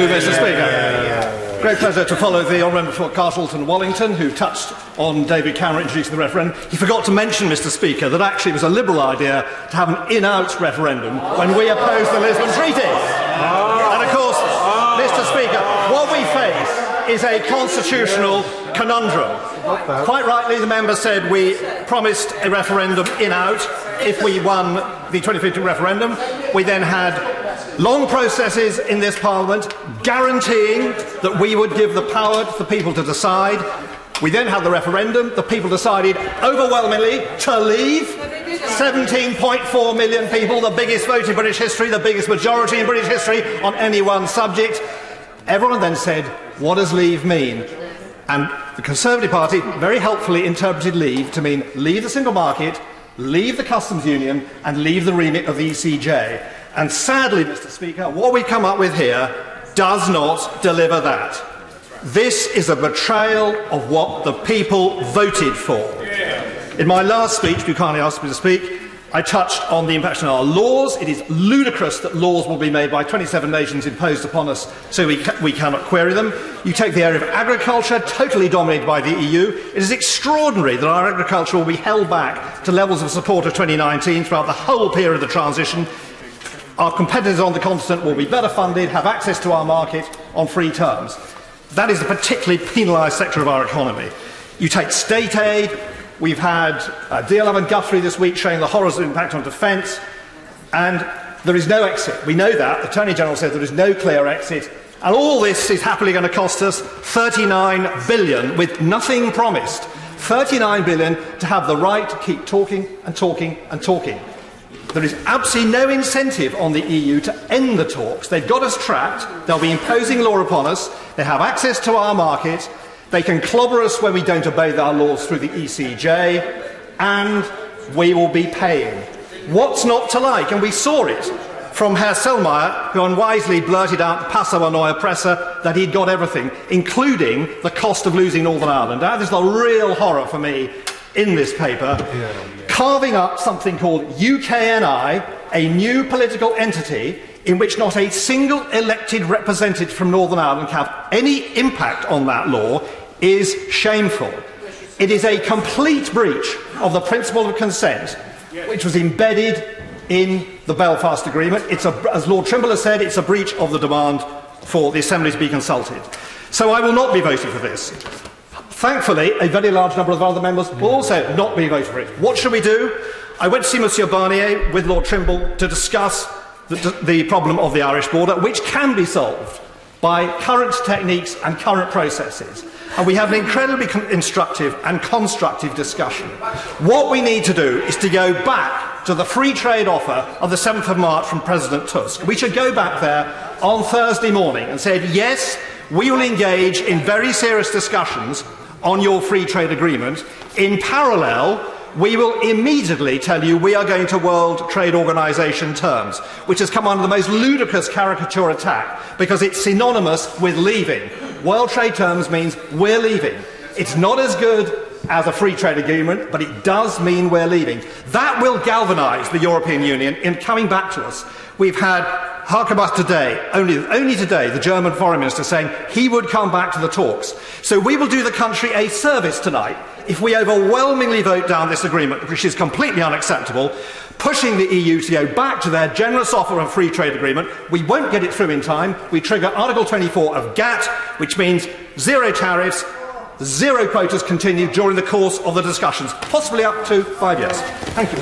Mr. Speaker. Great pleasure to follow the Honourable Member for Castleton Wallington, who touched on David Cameron introducing the referendum. He forgot to mention, Mr. Speaker, that actually it was a Liberal idea to have an in-out referendum when we opposed the Lisbon Treaty. And of course, Mr. Speaker, what we face is a constitutional conundrum. Quite rightly, the member said we promised a referendum in-out if we won the 2015 referendum. We then had long processes in this Parliament guaranteeing that we would give the power to the people to decide. We then had the referendum. The people decided overwhelmingly to leave. 17.4 million people, the biggest vote in British history, the biggest majority in British history on any one subject. Everyone then said, what does leave mean? And the Conservative Party very helpfully interpreted leave to mean leave the single market, leave the customs union and leave the remit of the ECJ. And sadly, Mr. Speaker, what we come up with here does not deliver that. This is a betrayal of what the people voted for. In my last speech, you kindly asked me to speak, I touched on the impact on our laws. It is ludicrous that laws will be made by 27 nations imposed upon us so we cannot query them. You take the area of agriculture, totally dominated by the EU. It is extraordinary that our agriculture will be held back to levels of support of 2019 throughout the whole period of the transition. Our competitors on the continent will be better funded, have access to our market on free terms. That is a particularly penalised sector of our economy. You take state aid. We've had DLM and Guthrie this week showing the horrors of the impact on defence, and there is no exit. We know that. The Attorney General said there is no clear exit, and all this is happily going to cost us £39 billion with nothing promised. £39 billion to have the right to keep talking and talking and talking. There is absolutely no incentive on the EU to end the talks. They've got us trapped. They'll be imposing law upon us. They have access to our market. They can clobber us when we don't obey our laws through the ECJ, and we will be paying. What's not to like? And we saw it from Herr Selmayr, who unwisely blurted out Passo a Neue Presse that he'd got everything, including the cost of losing Northern Ireland. That is the real horror for me in this paper. Carving up something called UKNI, a new political entity in which not a single elected representative from Northern Ireland can have any impact on that law, is shameful. It is a complete breach of the principle of consent, which was embedded in the Belfast Agreement. It's as Lord Trimble has said, it's a breach of the demand for the Assembly to be consulted. So I will not be voting for this. Thankfully, a very large number of other members will also not be voting for it. What should we do? I went to see Monsieur Barnier with Lord Trimble to discuss the problem of the Irish border, which can be solved by current techniques and current processes. And we have an incredibly instructive and constructive discussion. What we need to do is to go back to the free trade offer of the 7th of March from President Tusk. We should go back there on Thursday morning and say, yes, we will engage in very serious discussions on your free trade agreement. In parallel, we will immediately tell you we are going to World Trade Organization terms, which has come under the most ludicrous caricature attack because it's synonymous with leaving. World trade terms means we're leaving. It's not as good as a free trade agreement, but it does mean we're leaving. That will galvanise the European Union in coming back to us. We've had, hark about today, only today, the German Foreign Minister saying he would come back to the talks. So we will do the country a service tonight if we overwhelmingly vote down this agreement, which is completely unacceptable, pushing the EU to go back to their generous offer of a free trade agreement. We won't get it through in time. We trigger Article 24 of GATT, which means zero tariffs, zero quotas continued during the course of the discussions, possibly up to 5 years. Thank you.